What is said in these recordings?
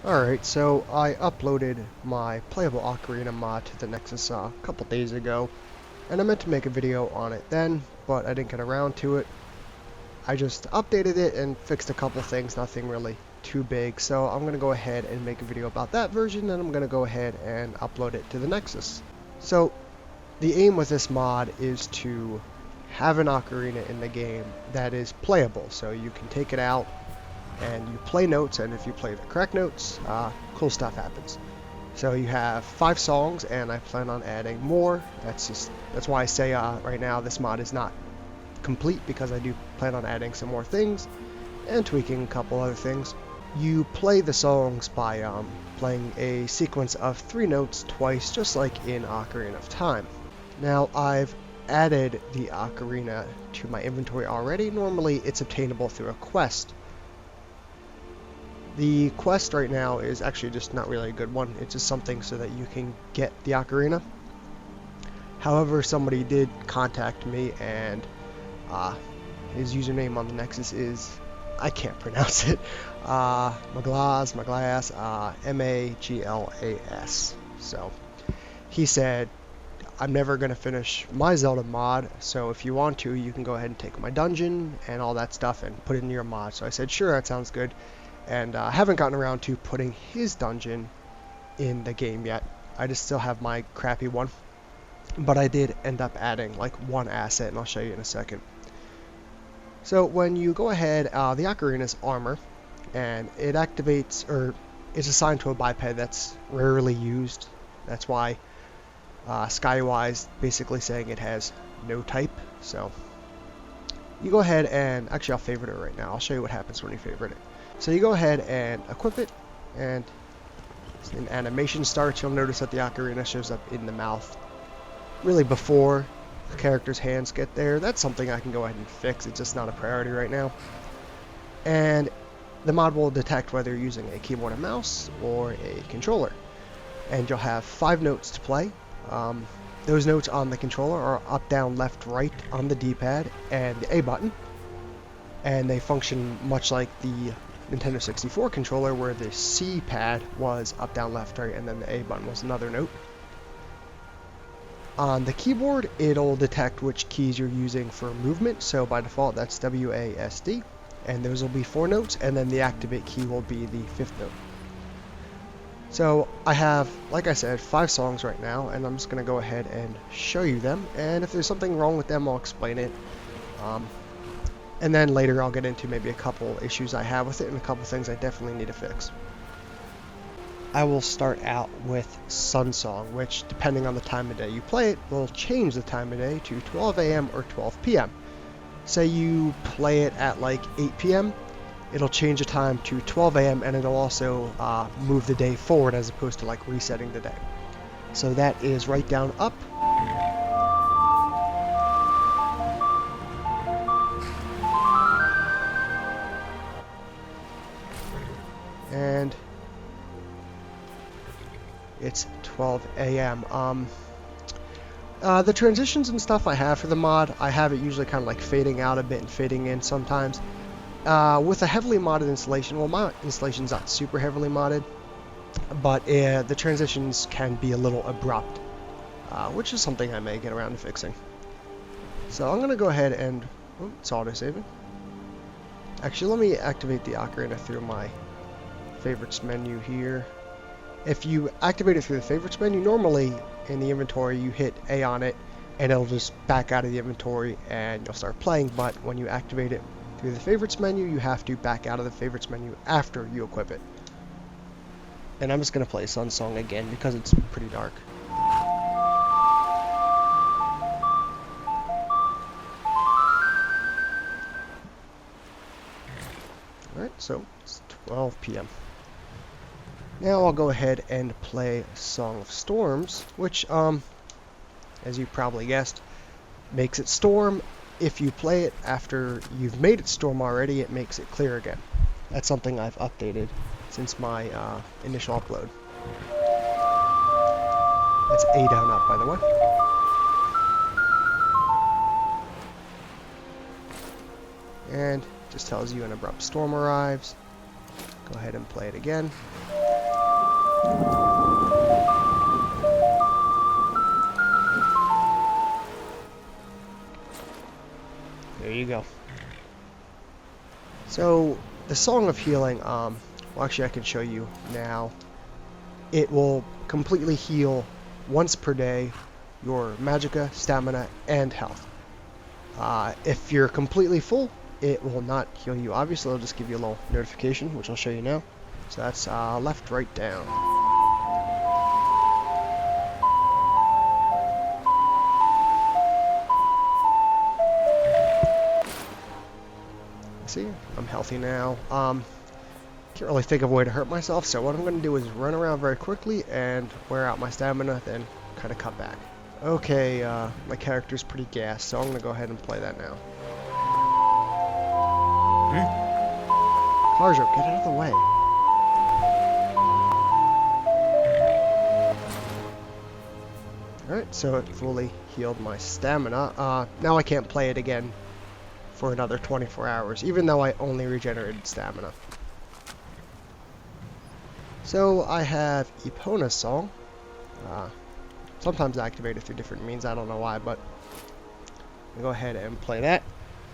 Alright, so I uploaded my Playable Ocarina mod to the Nexus a couple days ago, and I meant to make a video on it then, but I didn't get around to it. I just updated it and fixed a couple things, nothing really too big, so I'm going to go ahead and make a video about that version, and I'm going to go ahead and upload it to the Nexus. So, the aim with this mod is to have an ocarina in the game that is playable, so you can take it out and you play notes, and if you play the correct notes, cool stuff happens. So you have 5 songs, and I plan on adding more. That's why I say right now this mod is not complete, because I do plan on adding some more things and tweaking a couple other things. You play the songs by playing a sequence of 3 notes twice, just like in Ocarina of Time. Now I've added the ocarina to my inventory already. Normally it's obtainable through a quest. The quest right now is actually just not really a good one. It's just something so that you can get the ocarina. However, somebody did contact me, and his username on the Nexus is, I can't pronounce it, Maglas, Maglas. So he said, I'm never going to finish my Zelda mod, so if you want to, you can go ahead and take my dungeon and all that stuff and put it in your mod. So I said, sure, that sounds good. And I haven't gotten around to putting his dungeon in the game yet. I just still have my crappy one. But I did end up adding like one asset, and I'll show you in a second. So when you go ahead, the Ocarina's Armor, and it activates, or it's assigned to a biped that's rarely used. That's why Skywise basically saying it has no type. So you go ahead and, actually I'll favorite it right now. I'll show you what happens when you favorite it. So you go ahead and equip it, and an animation starts. You'll notice that the ocarina shows up in the mouth really before the character's hands get there. That's something I can go ahead and fix. It's just not a priority right now. And the mod will detect whether you're using a keyboard and mouse or a controller. And you'll have 5 notes to play. Those notes on the controller are up, down, left, right on the D-pad and the A button. And they function much like the Nintendo 64 controller, where the C pad was up, down, left, right, and then the A button was another note. On the keyboard, it'll detect which keys you're using for movement, so by default that's WASD, and those will be 4 notes, and then the activate key will be the 5th note. So I have, like I said, 5 songs right now, and I'm just going to go ahead and show you them, and if there's something wrong with them, I'll explain it. And then later I'll get into maybe a couple issues I have with it and a couple things I definitely need to fix. I will start out with Sun Song, which, depending on the time of day you play it, will change the time of day to 12 a.m. or 12 p.m. Say you play it at like 8 p.m., it'll change the time to 12 a.m. and it'll also move the day forward as opposed to like resetting the day. So that is right, down, up. And it's 12 a.m. The transitions and stuff I have for the mod, I have it usually kind of like fading out a bit and fading in sometimes. With a heavily modded installation, well, my installation's not super heavily modded, but the transitions can be a little abrupt, which is something I may get around to fixing. So I'm going to go ahead and, oh, it's auto-saving. Actually, let me activate the ocarina through my favorites menu here. If you activate it through the favorites menu, normally in the inventory you hit A on it and it'll just back out of the inventory and you'll start playing, but when you activate it through the favorites menu, you have to back out of the favorites menu after you equip it. And I'm just going to play Sun Song again because it's pretty dark. Alright, so it's 12 p.m. Now I'll go ahead and play Song of Storms, which, as you probably guessed, makes it storm. If you play it after you've made it storm already, it makes it clear again. That's something I've updated since my initial upload. That's A, down, up, by the way. And just tells you an abrupt storm arrives. Go ahead and play it again. There you go. So the Song of Healing, well actually I can show you now. It will completely heal once per day your magicka, stamina, and health. If you're completely full, it will not heal you. Obviously, it'll just give you a little notification, which I'll show you now. So that's left, right, down. See, I'm healthy now. Can't really think of a way to hurt myself, so what I'm going to do is run around very quickly and wear out my stamina, then kind of cut back. Okay, my character's pretty gassed, so I'm going to go ahead and play that now. Carjo, get out of the way. Alright, so it fully healed my stamina. Now I can't play it again for another 24 hours, even though I only regenerated stamina. So I have Epona's song. Sometimes activated through different means, I don't know why, but I'll go ahead and play that,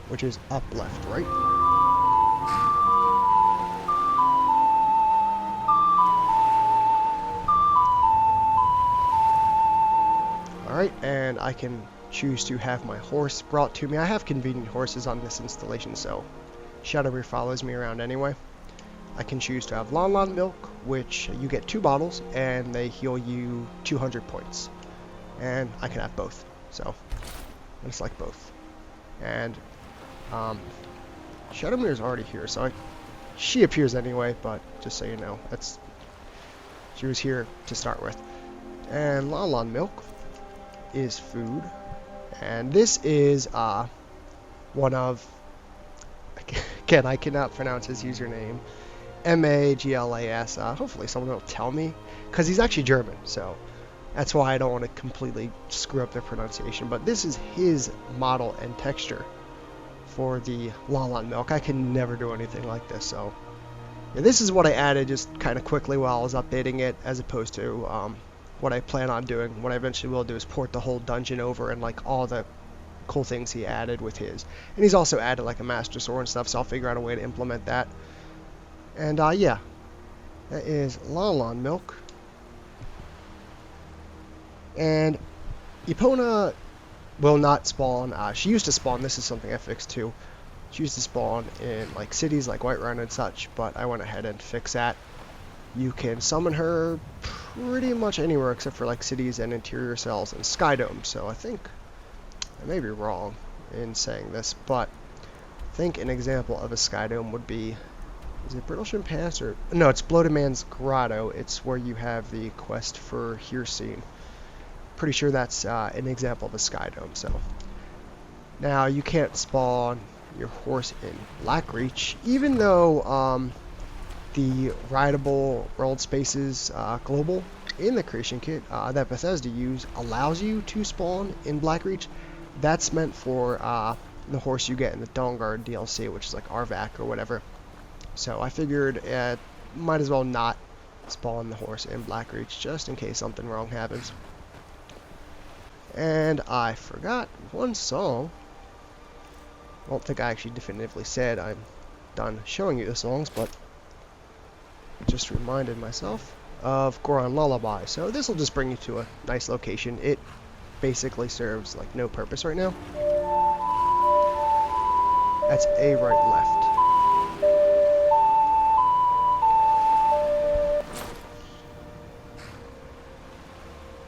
which is up, left, right. Alright, and I can choose to have my horse brought to me. I have convenient horses on this installation, so Shadowmere follows me around anyway. I can choose to have Lon Lon milk, which you get 2 bottles, and they heal you 200 points. And I can have both, so I just like both. And Shadowmere is already here, so she appears anyway, but just so you know, she was here to start with. And Lon Lon milk is food, and this is one of, again, I cannot pronounce his username, Maglas. Hopefully someone will tell me, because he's actually German, so that's why I don't want to completely screw up the pronunciation. But this is his model and texture for the Lon Lon milk. I can never do anything like this, so yeah, this is what I added just kind of quickly while I was updating it, as opposed to what I plan on doing. What I eventually will do is port the whole dungeon over and like all the cool things he added with his. And he's also added like a master sword and stuff, so I'll figure out a way to implement that. And yeah, that is Lon Lon milk. And Epona will not spawn. She used to spawn. This is something I fixed too. She used to spawn in like cities like Whiterun and such, but I went ahead and fixed that. You can summon her pretty much anywhere except for like cities and interior cells and Skydome. So I think I may be wrong in saying this, but I think an example of a Skydome would be, is it Brittlesham Pass or no? It's Bloated Man's Grotto. It's where you have the quest for Hircine. Pretty sure that's an example of a Skydome. So now you can't spawn your horse in Blackreach, even though the rideable world spaces global in the creation kit that Bethesda use allows you to spawn in Blackreach. That's meant for the horse you get in the Dawnguard DLC, which is like Arvac or whatever. So I figured might as well not spawn the horse in Blackreach just in case something wrong happens. And I forgot one song. I don't think I actually definitively said I'm done showing you the songs, but I just reminded myself of Goron Lullaby. So this will just bring you to a nice location. It basically serves like no purpose right now. That's A, right, left.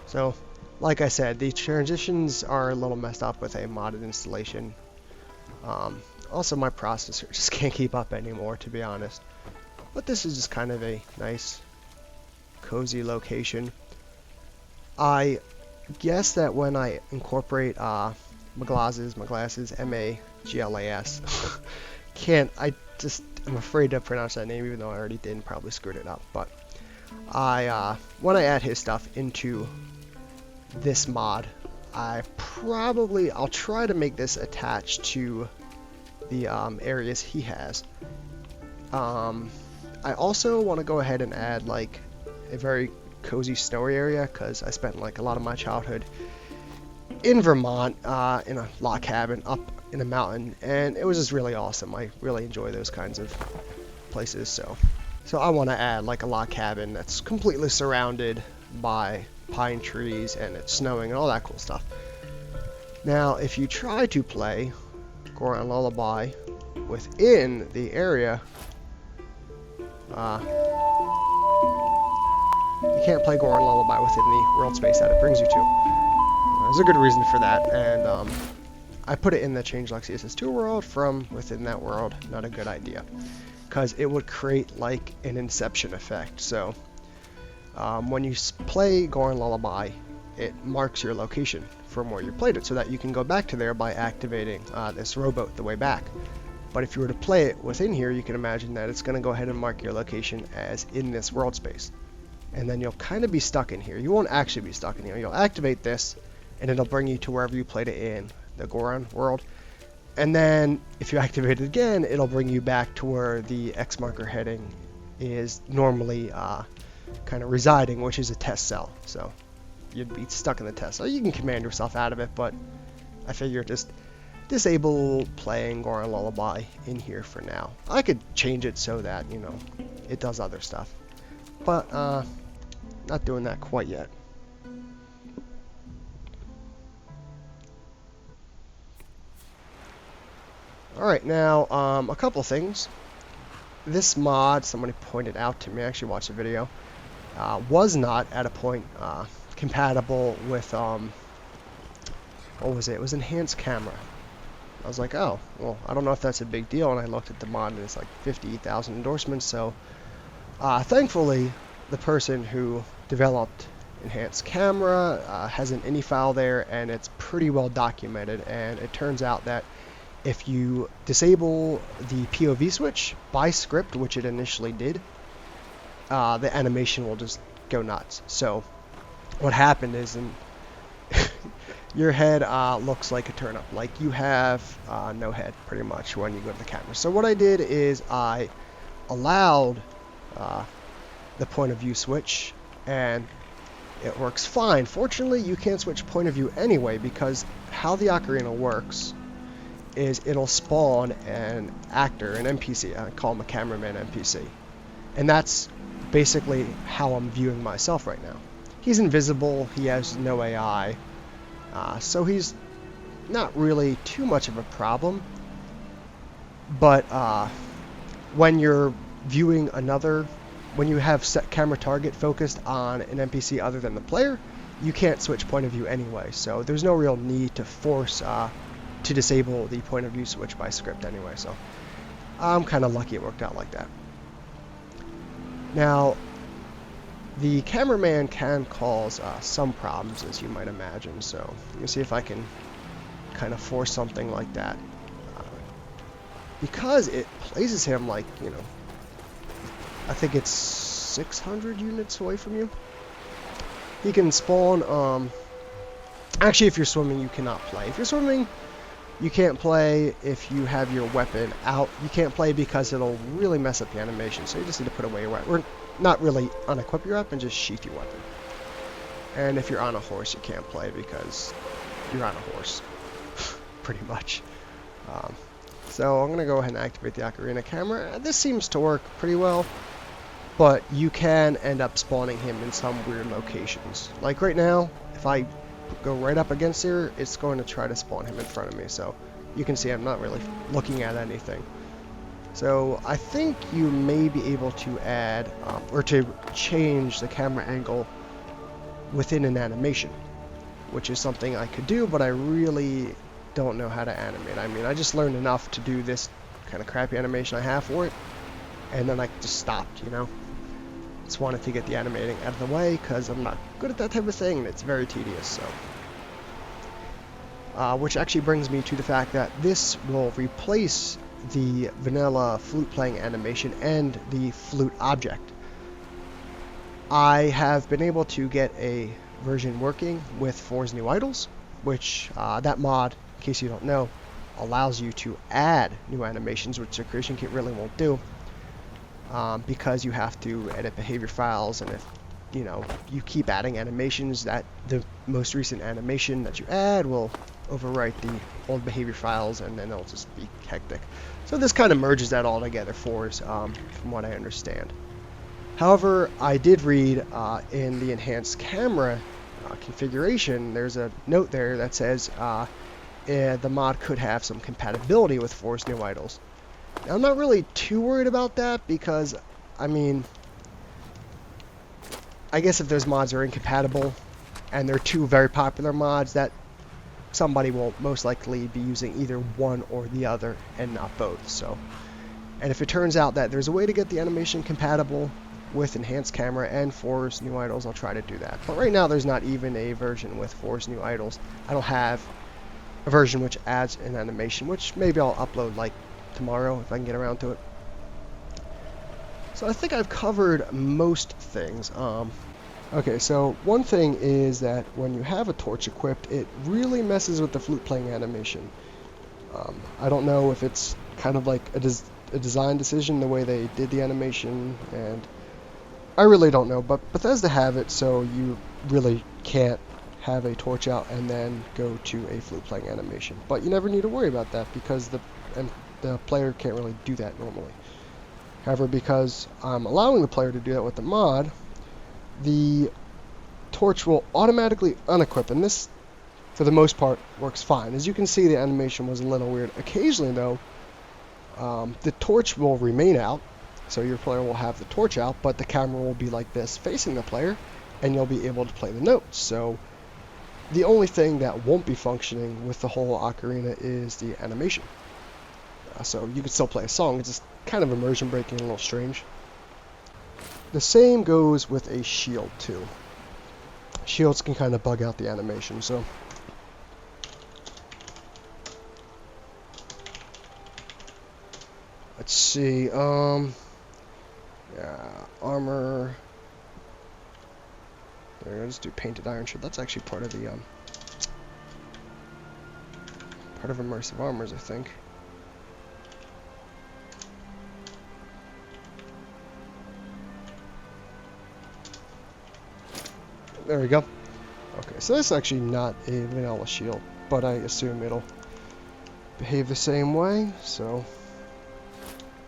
So, like I said, the transitions are a little messed up with a modded installation. Also, my processor just can't keep up anymore, to be honest. But this is just kind of a nice, cozy location. I guess that when I incorporate Maglas, M-A-G-L-A-S, I'm afraid to pronounce that name, even though I already did and probably screwed it up. But when I add his stuff into this mod, I'll try to make this attached to the areas he has. I also want to go ahead and add like a very cozy snowy area because I spent like a lot of my childhood in Vermont in a log cabin up in a mountain, and it was just really awesome. I really enjoy those kinds of places, so I want to add like a log cabin that's completely surrounded by pine trees and it's snowing and all that cool stuff. Now, if you try to play Goron Lullaby within the area, you can't play Goron Lullaby within the world space that it brings you to. There's a good reason for that, and I put it in the Changelog CSS2 world from within that world. Not a good idea, because it would create like an inception effect. So when you play Goron Lullaby, it marks your location from where you played it, so that you can go back to there by activating this rowboat the way back. But if you were to play it within here, you can imagine that it's going to go ahead and mark your location as in this world space. And then you'll kind of be stuck in here. You won't actually be stuck in here. You'll activate this, and it'll bring you to wherever you played it in the Goron world. And then if you activate it again, it'll bring you back to where the X marker heading is normally kind of residing, which is a test cell. So you'd be stuck in the test cell. You can command yourself out of it, but I figure just disable playing Goron Lullaby in here for now. I could change it so that, you know, it does other stuff, but not doing that quite yet. Alright, now a couple things. This mod, somebody pointed out to me, I actually watched the video, was not at a point compatible with, what was it? It was enhanced camera. I was like, oh, well, I don't know if that's a big deal, and I looked at the mod and it's like 50,000 endorsements, so thankfully the person who developed enhanced camera has an ini file there, and it's pretty well documented, and it turns out that if you disable the POV switch by script, which it initially did, the animation will just go nuts. So what happened is your head looks like a turnip, like you have no head pretty much when you go to the camera. So what I did is I allowed the point of view switch, and it works fine. Fortunately, you can't switch point of view anyway, because how the Ocarina works is it'll spawn an actor, an NPC, I call him a cameraman NPC. And that's basically how I'm viewing myself right now. He's invisible, he has no AI, so he's not really too much of a problem. But when you're viewing when you have set camera target focused on an NPC other than the player, you can't switch point of view anyway, so there's no real need to force to disable the point of view switch by script anyway, so I'm kind of lucky it worked out like that. Now, the cameraman can cause some problems, as you might imagine, so let me see if I can kind of force something like that. Because it places him like, you know, I think it's 600 units away from you. He can spawn, actually if you're swimming you cannot play. If you're swimming, you can't play. If you have your weapon out, you can't play because it'll really mess up the animation. So you just need to put away your weapon. Or not really unequip your weapon, just sheath your weapon. And if you're on a horse, you can't play because you're on a horse, pretty much. So I'm going to go ahead and activate the Ocarina camera. This seems to work pretty well, but you can end up spawning him in some weird locations. Like right now, if I go right up against here, it's going to try to spawn him in front of me. So you can see I'm not really looking at anything. So I think you may be able to add or to change the camera angle within an animation, which is something I could do, but I really don't know how to animate. I mean, I just learned enough to do this kind of crappy animation I have for it, and then I just stopped, you know. Just wanted to get the animating out of the way because I'm not good at that type of thing, and it's very tedious. So, which actually brings me to the fact that this will replace the vanilla flute playing animation and the flute object. I have been able to get a version working with 4's New Idols, which that mod, in case you don't know, allows you to add new animations, which the Creation Kit really won't do, because you have to edit behavior files, and if you know, you keep adding animations, that the most recent animation that you add will overwrite the old behavior files, and then it'll just be hectic. So this kind of merges that all together for us, from what I understand. However, I did read in the enhanced camera configuration, there's a note there that says the mod could have some compatibility with Forest New Idols. Now, I'm not really too worried about that because, I mean, I guess if those mods are incompatible and they're two very popular mods, that somebody will most likely be using either one or the other and not both. So, and if it turns out that there's a way to get the animation compatible with enhanced camera and Forest New Idols, I'll try to do that. But right now there's not even a version with Forest New Idols. I don't have a version which adds an animation, which maybe I'll upload like tomorrow if I can get around to it. So I think I've covered most things. Okay, so one thing is that when you have a torch equipped, it really messes with the flute playing animation. I don't know if it's kind of like a design decision, the way they did the animation, and I really don't know, but Bethesda have it, so you really can't have a torch out and then go to a flute playing animation. But you never need to worry about that because the player can't really do that normally. However, because I'm allowing the player to do that with the mod, the torch will automatically unequip, and this, for the most part, works fine. As you can see, the animation was a little weird. Occasionally, though, the torch will remain out, so your player will have the torch out, but the camera will be like this, facing the player, and you'll be able to play the notes. So the only thing that won't be functioning with the whole ocarina is the animation. So you can still play a song, it's just kind of immersion breaking, a little strange. The same goes with a shield too. Shields can kind of bug out the animation, so let's see, yeah, armor. There, let's do painted iron shield. That's actually part of the part of immersive armors, I think. There we go. Okay, so that's actually not a vanilla shield, but I assume it'll behave the same way. So,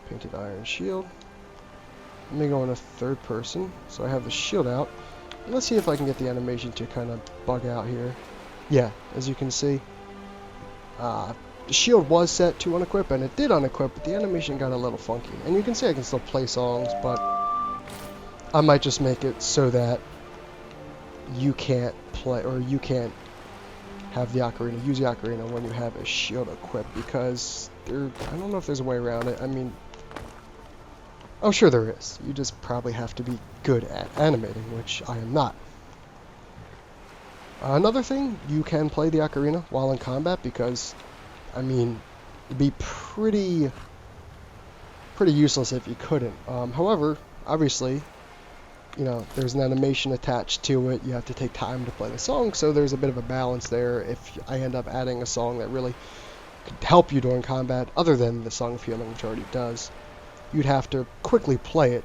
painted iron shield. Let me go in a third person. So I have the shield out. And let's see if I can get the animation to kind of bug out here. Yeah, as you can see, the shield was set to unequip, and it did unequip, but the animation got a little funky. And you can see I can still play songs, but I might just make it so that you can't play, or you can't have the ocarina, use the ocarina when you have a shield equipped, because I don't know if there's a way around it. I mean, I'm sure there is. You just probably have to be good at animating, which I am not. Another thing, you can play the ocarina while in combat, because, I mean, it'd be pretty useless if you couldn't. However, obviously, you know, there's an animation attached to it. You have to take time to play the song, so there's a bit of a balance there. If I end up adding a song that really could help you during combat, other than the Song of Healing, which already does, you'd have to quickly play it.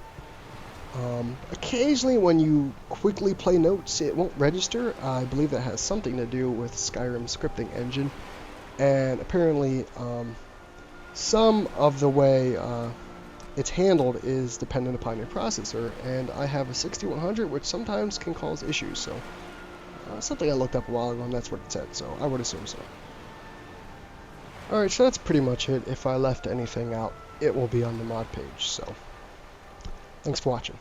Occasionally, when you quickly play notes, it won't register. I believe that has something to do with Skyrim scripting engine, and apparently, some of the way it's handled is dependent upon your processor, and I have a 6100, which sometimes can cause issues. So something I looked up a while ago, and that's what it said, so I would assume so. Alright, so that's pretty much it. If I left anything out, it will be on the mod page. So thanks for watching.